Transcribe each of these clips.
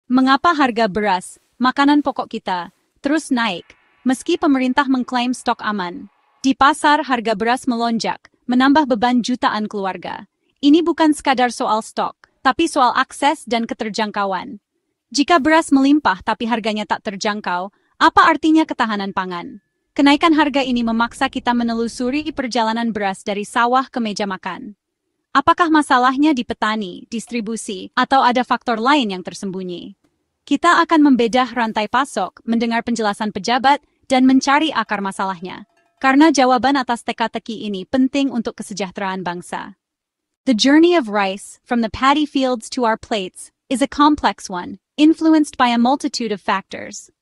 Mengapa harga beras, makanan pokok kita, terus naik, meski pemerintah mengklaim stok aman? Di pasar, harga beras melonjak, menambah beban jutaan keluarga. Ini bukan sekadar soal stok, tapi soal akses dan keterjangkauan. Jika beras melimpah tapi harganya tak terjangkau, apa artinya ketahanan pangan? Kenaikan harga ini memaksa kita menelusuri perjalanan beras dari sawah ke meja makan. Apakah masalahnya di petani, distribusi, atau ada faktor lain yang tersembunyi? Kita akan membedah rantai pasok, mendengar penjelasan pejabat, dan mencari akar masalahnya. Karena jawaban atas teka-teki ini penting untuk kesejahteraan bangsa. The journey of rice, from the paddy fields to our plates, is a complex one, influenced by a multitude of factors.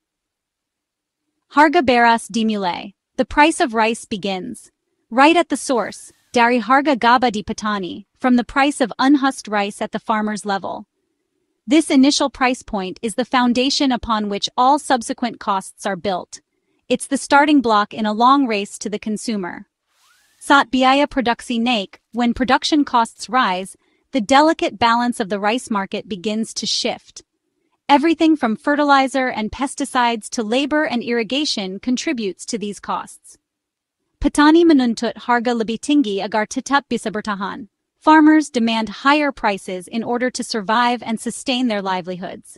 Harga beras dimulai. The price of rice begins. Right at the source, dari harga gabah di petani, from the price of unhusked rice at the farmer's level. This initial price point is the foundation upon which all subsequent costs are built. It's the starting block in a long race to the consumer. Saat biaya produksi naik, when production costs rise, the delicate balance of the rice market begins to shift. Everything from fertilizer and pesticides to labor and irrigation contributes to these costs. Petani menuntut harga lebih tinggi agar tetap bisa bertahan. Farmers demand higher prices in order to survive and sustain their livelihoods.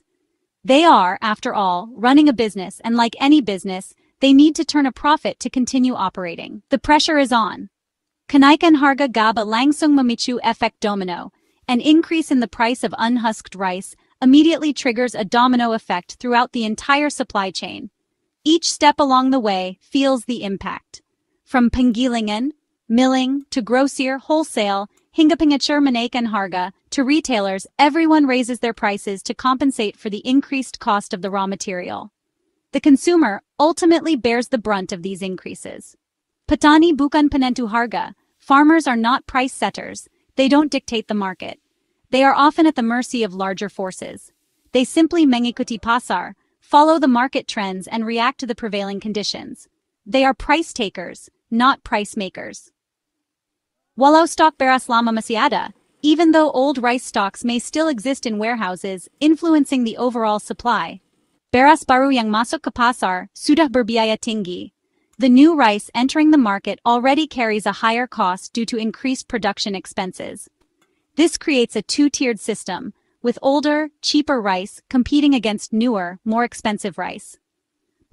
They are, after all, running a business, and like any business, they need to turn a profit to continue operating. The pressure is on. Kenaikan harga gabah langsung memicu efek domino. An increase in the price of unhusked rice immediately triggers a domino effect throughout the entire supply chain. Each step along the way feels the impact. From penggilingan, milling, to grossier, wholesale, hingga pengecer menaikkan harga, to retailers, everyone raises their prices to compensate for the increased cost of the raw material. The consumer ultimately bears the brunt of these increases. Petani bukan penentu harga. Farmers are not price setters. They don't dictate the market. They are often at the mercy of larger forces. They simply mengikuti pasar, follow the market trends, and react to the prevailing conditions. They are price takers, not price makers. Walau stok beras lama masih ada, even though old rice stocks may still exist in warehouses, influencing the overall supply, beras baru yang masuk ke pasar sudah berbiaya tinggi. The new rice entering the market already carries a higher cost due to increased production expenses. This creates a two-tiered system, with older, cheaper rice competing against newer, more expensive rice.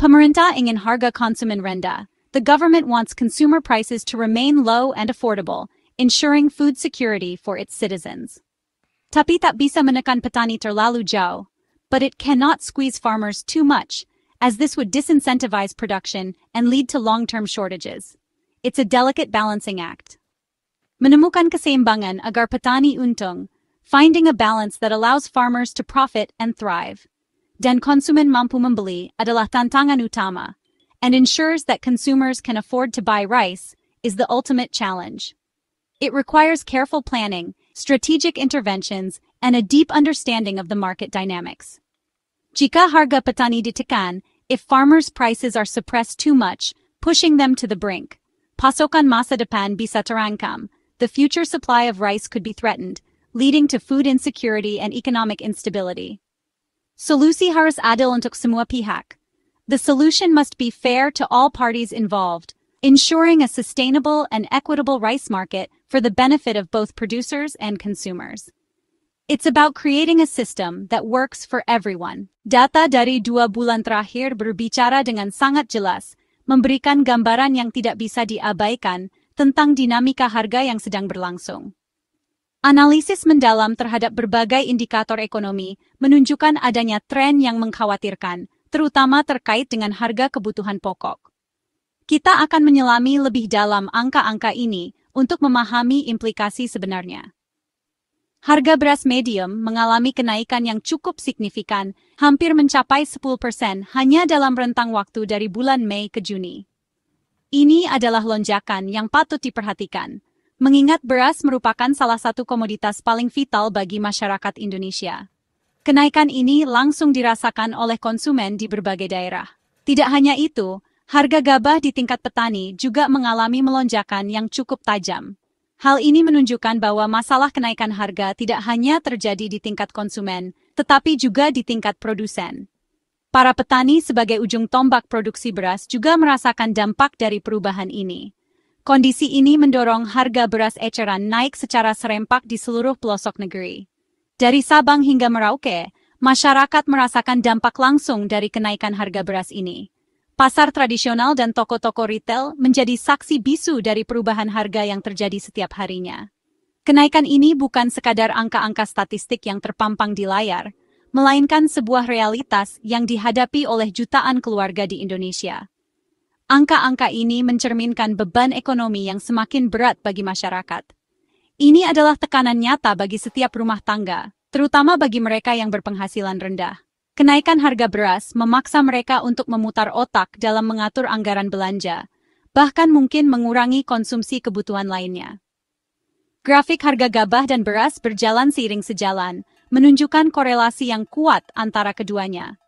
Pemerintah ingin harga konsumen rendah. The government wants consumer prices to remain low and affordable, ensuring food security for its citizens. Tapi tak bisa menekan petani terlalu jauh, but it cannot squeeze farmers too much, as this would disincentivize production and lead to long-term shortages. It's a delicate balancing act. Menemukan keseimbangan agar petani untung, finding a balance that allows farmers to profit and thrive. Dan konsumen mampu membeli adalah tantangan utama, and ensures that consumers can afford to buy rice is the ultimate challenge. It requires careful planning, strategic interventions, and a deep understanding of the market dynamics. Jika harga petani ditekan, if farmers' prices are suppressed too much, pushing them to the brink, pasokan masa depan bisa terancam, the future supply of rice could be threatened, leading to food insecurity and economic instability. Solusi harus adil untuk semua pihak. The solution must be fair to all parties involved, ensuring a sustainable and equitable rice market for the benefit of both producers and consumers. It's about creating a system that works for everyone. Data dari 2 bulan terakhir berbicara dengan sangat jelas, memberikan gambaran yang tidak bisa diabaikan tentang dinamika harga yang sedang berlangsung. Analisis mendalam terhadap berbagai indikator ekonomi menunjukkan adanya tren yang mengkhawatirkan, terutama terkait dengan harga kebutuhan pokok. Kita akan menyelami lebih dalam angka-angka ini untuk memahami implikasi sebenarnya. Harga beras medium mengalami kenaikan yang cukup signifikan, hampir mencapai 10% hanya dalam rentang waktu dari bulan Mei ke Juni. Ini adalah lonjakan yang patut diperhatikan, mengingat beras merupakan salah satu komoditas paling vital bagi masyarakat Indonesia. Kenaikan ini langsung dirasakan oleh konsumen di berbagai daerah. Tidak hanya itu, harga gabah di tingkat petani juga mengalami melonjakan yang cukup tajam. Hal ini menunjukkan bahwa masalah kenaikan harga tidak hanya terjadi di tingkat konsumen, tetapi juga di tingkat produsen. Para petani sebagai ujung tombak produksi beras juga merasakan dampak dari perubahan ini. Kondisi ini mendorong harga beras eceran naik secara serempak di seluruh pelosok negeri. Dari Sabang hingga Merauke, masyarakat merasakan dampak langsung dari kenaikan harga beras ini. Pasar tradisional dan toko-toko retail menjadi saksi bisu dari perubahan harga yang terjadi setiap harinya. Kenaikan ini bukan sekadar angka-angka statistik yang terpampang di layar, melainkan sebuah realitas yang dihadapi oleh jutaan keluarga di Indonesia. Angka-angka ini mencerminkan beban ekonomi yang semakin berat bagi masyarakat. Ini adalah tekanan nyata bagi setiap rumah tangga, terutama bagi mereka yang berpenghasilan rendah. Kenaikan harga beras memaksa mereka untuk memutar otak dalam mengatur anggaran belanja, bahkan mungkin mengurangi konsumsi kebutuhan lainnya. Grafik harga gabah dan beras berjalan seiring sejalan, menunjukkan korelasi yang kuat antara keduanya.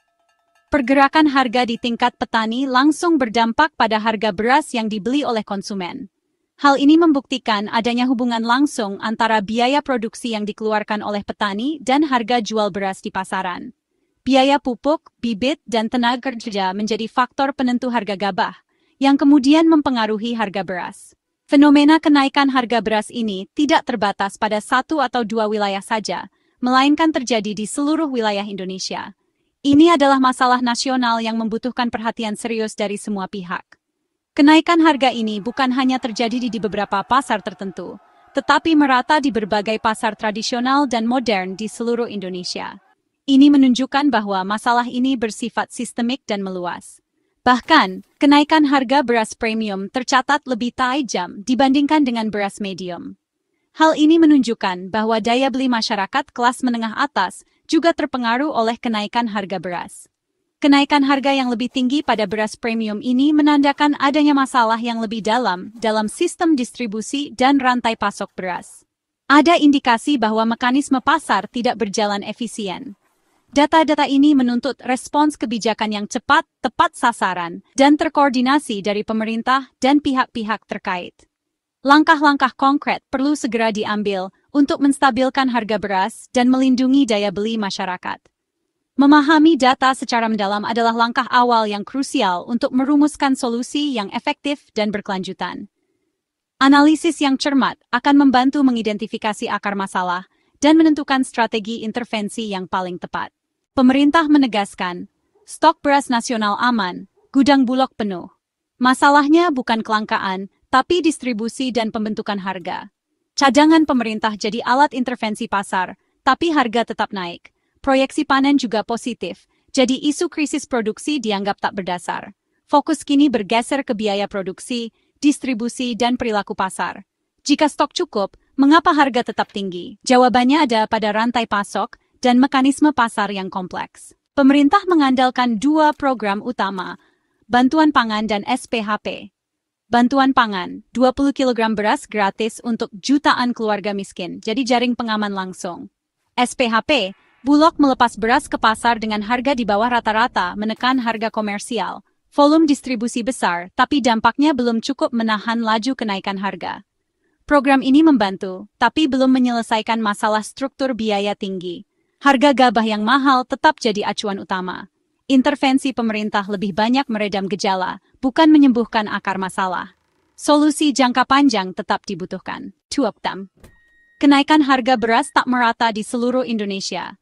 Pergerakan harga di tingkat petani langsung berdampak pada harga beras yang dibeli oleh konsumen. Hal ini membuktikan adanya hubungan langsung antara biaya produksi yang dikeluarkan oleh petani dan harga jual beras di pasaran. Biaya pupuk, bibit, dan tenaga kerja menjadi faktor penentu harga gabah, yang kemudian mempengaruhi harga beras. Fenomena kenaikan harga beras ini tidak terbatas pada satu atau dua wilayah saja, melainkan terjadi di seluruh wilayah Indonesia. Ini adalah masalah nasional yang membutuhkan perhatian serius dari semua pihak. Kenaikan harga ini bukan hanya terjadi di beberapa pasar tertentu, tetapi merata di berbagai pasar tradisional dan modern di seluruh Indonesia. Ini menunjukkan bahwa masalah ini bersifat sistemik dan meluas. Bahkan, kenaikan harga beras premium tercatat lebih tajam dibandingkan dengan beras medium. Hal ini menunjukkan bahwa daya beli masyarakat kelas menengah atas juga terpengaruh oleh kenaikan harga beras. Kenaikan harga yang lebih tinggi pada beras premium ini menandakan adanya masalah yang lebih dalam sistem distribusi dan rantai pasok beras. Ada indikasi bahwa mekanisme pasar tidak berjalan efisien. Data-data ini menuntut respons kebijakan yang cepat, tepat sasaran, dan terkoordinasi dari pemerintah dan pihak-pihak terkait. Langkah-langkah konkret perlu segera diambil untuk menstabilkan harga beras dan melindungi daya beli masyarakat. Memahami data secara mendalam adalah langkah awal yang krusial untuk merumuskan solusi yang efektif dan berkelanjutan. Analisis yang cermat akan membantu mengidentifikasi akar masalah dan menentukan strategi intervensi yang paling tepat. Pemerintah menegaskan, stok beras nasional aman, gudang Bulog penuh. Masalahnya bukan kelangkaan, tapi distribusi dan pembentukan harga. Cadangan pemerintah jadi alat intervensi pasar, tapi harga tetap naik. Proyeksi panen juga positif, jadi isu krisis produksi dianggap tak berdasar. Fokus kini bergeser ke biaya produksi, distribusi, dan perilaku pasar. Jika stok cukup, mengapa harga tetap tinggi? Jawabannya ada pada rantai pasok dan mekanisme pasar yang kompleks. Pemerintah mengandalkan dua program utama, bantuan pangan dan SPHP. Bantuan pangan, 20 kg beras gratis untuk jutaan keluarga miskin, jadi jaring pengaman langsung. SPHP, Bulog melepas beras ke pasar dengan harga di bawah rata-rata menekan harga komersial. Volume distribusi besar, tapi dampaknya belum cukup menahan laju kenaikan harga. Program ini membantu, tapi belum menyelesaikan masalah struktur biaya tinggi. Harga gabah yang mahal tetap jadi acuan utama. Intervensi pemerintah lebih banyak meredam gejala, bukan menyembuhkan akar masalah. Solusi jangka panjang tetap dibutuhkan. Kenaikan harga beras tak merata di seluruh Indonesia.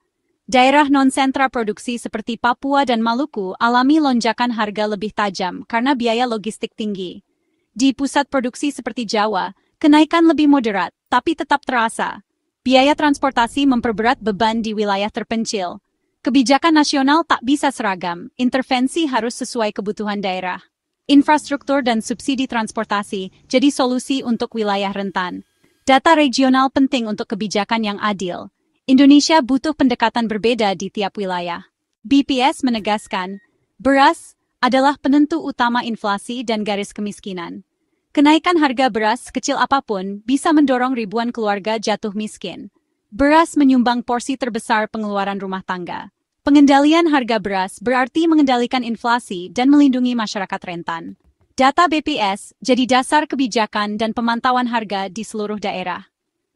Daerah non-sentra produksi seperti Papua dan Maluku alami lonjakan harga lebih tajam karena biaya logistik tinggi. Di pusat produksi seperti Jawa, kenaikan lebih moderat, tapi tetap terasa. Biaya transportasi memperberat beban di wilayah terpencil. Kebijakan nasional tak bisa seragam, intervensi harus sesuai kebutuhan daerah. Infrastruktur dan subsidi transportasi jadi solusi untuk wilayah rentan. Data regional penting untuk kebijakan yang adil. Indonesia butuh pendekatan berbeda di tiap wilayah. BPS menegaskan, beras adalah penentu utama inflasi dan garis kemiskinan. Kenaikan harga beras kecil apapun bisa mendorong ribuan keluarga jatuh miskin. Beras menyumbang porsi terbesar pengeluaran rumah tangga. Pengendalian harga beras berarti mengendalikan inflasi dan melindungi masyarakat rentan. Data BPS jadi dasar kebijakan dan pemantauan harga di seluruh daerah.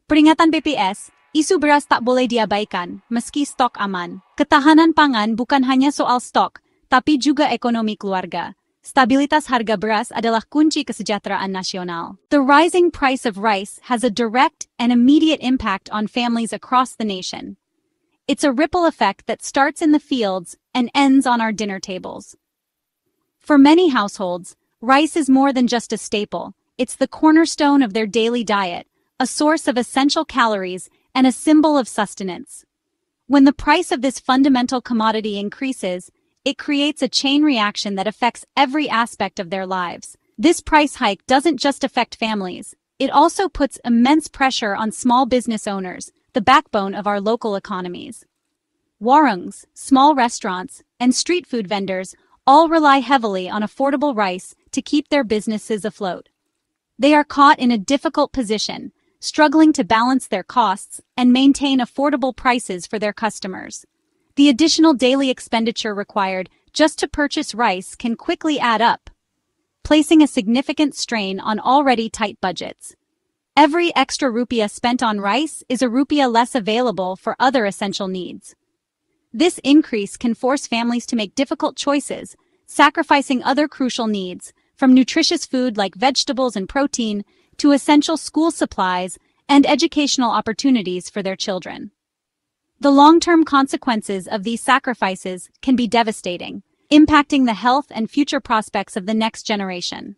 Peringatan BPS, Isu beras tak boleh diabaikan, meski stok aman. Ketahanan pangan bukan hanya soal stok, tapi juga ekonomi keluarga. Stabilitas harga beras adalah kunci kesejahteraan nasional. The rising price of rice has a direct and immediate impact on families across the nation. It's a ripple effect that starts in the fields and ends on our dinner tables. For many households, rice is more than just a staple. It's the cornerstone of their daily diet, a source of essential calories, and a symbol of sustenance. When the price of this fundamental commodity increases, it creates a chain reaction that affects every aspect of their lives. This price hike doesn't just affect families, it also puts immense pressure on small business owners, the backbone of our local economies. Warangs, small restaurants, and street food vendors all rely heavily on affordable rice to keep their businesses afloat. They are caught in a difficult position, struggling to balance their costs and maintain affordable prices for their customers. The additional daily expenditure required just to purchase rice can quickly add up, placing a significant strain on already tight budgets. Every extra rupiah spent on rice is a rupiah less available for other essential needs. This increase can force families to make difficult choices, sacrificing other crucial needs, from nutritious food like vegetables and protein to essential school supplies and educational opportunities for their children. The long-term consequences of these sacrifices can be devastating, impacting the health and future prospects of the next generation.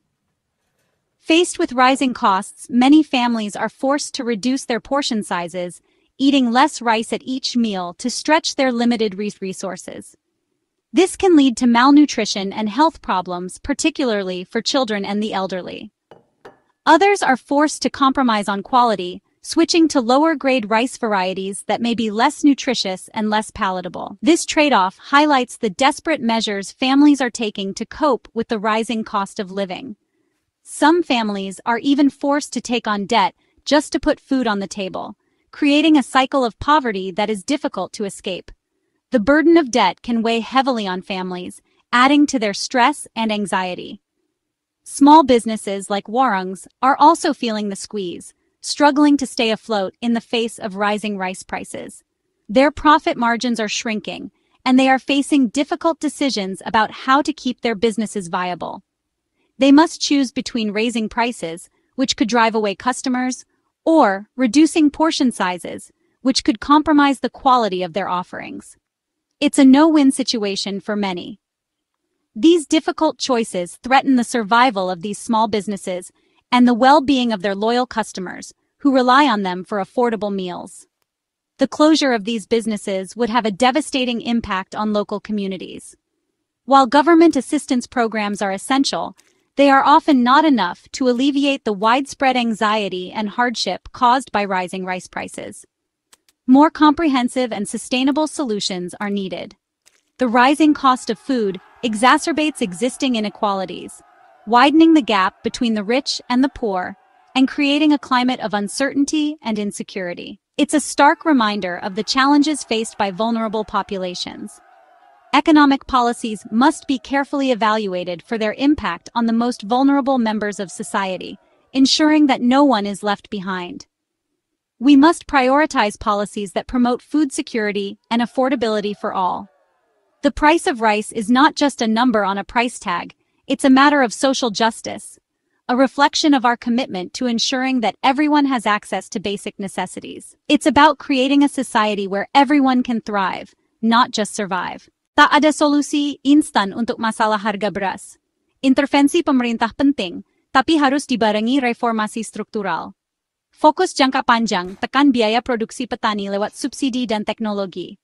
Faced with rising costs, many families are forced to reduce their portion sizes, eating less rice at each meal to stretch their limited resources. This can lead to malnutrition and health problems, particularly for children and the elderly. Others are forced to compromise on quality, switching to lower-grade rice varieties that may be less nutritious and less palatable. This trade-off highlights the desperate measures families are taking to cope with the rising cost of living. Some families are even forced to take on debt just to put food on the table, creating a cycle of poverty that is difficult to escape. The burden of debt can weigh heavily on families, adding to their stress and anxiety. Small businesses like Warangs are also feeling the squeeze, struggling to stay afloat in the face of rising rice prices. Their profit margins are shrinking, and they are facing difficult decisions about how to keep their businesses viable. They must choose between raising prices, which could drive away customers, or reducing portion sizes, which could compromise the quality of their offerings. It's a no-win situation for many. These difficult choices threaten the survival of these small businesses and the well-being of their loyal customers, who rely on them for affordable meals. The closure of these businesses would have a devastating impact on local communities. While government assistance programs are essential, they are often not enough to alleviate the widespread anxiety and hardship caused by rising rice prices. More comprehensive and sustainable solutions are needed. The rising cost of food exacerbates existing inequalities, widening the gap between the rich and the poor, and creating a climate of uncertainty and insecurity. It's a stark reminder of the challenges faced by vulnerable populations. Economic policies must be carefully evaluated for their impact on the most vulnerable members of society, ensuring that no one is left behind. We must prioritize policies that promote food security and affordability for all. The price of rice is not just a number on a price tag, it's a matter of social justice, a reflection of our commitment to ensuring that everyone has access to basic necessities. It's about creating a society where everyone can thrive, not just survive. Tak ada solusi instan untuk masalah harga beras. Intervensi pemerintah penting, tapi harus dibarengi reformasi struktural. Fokus jangka panjang tekan biaya produksi petani lewat subsidi dan teknologi.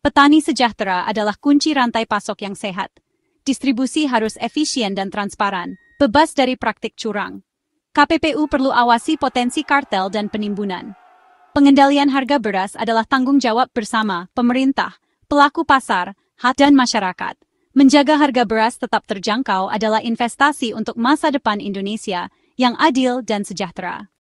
Petani sejahtera adalah kunci rantai pasok yang sehat. Distribusi harus efisien dan transparan, bebas dari praktik curang. KPPU perlu awasi potensi kartel dan penimbunan. Pengendalian harga beras adalah tanggung jawab bersama pemerintah, pelaku pasar, dan masyarakat. Menjaga harga beras tetap terjangkau adalah investasi untuk masa depan Indonesia yang adil dan sejahtera.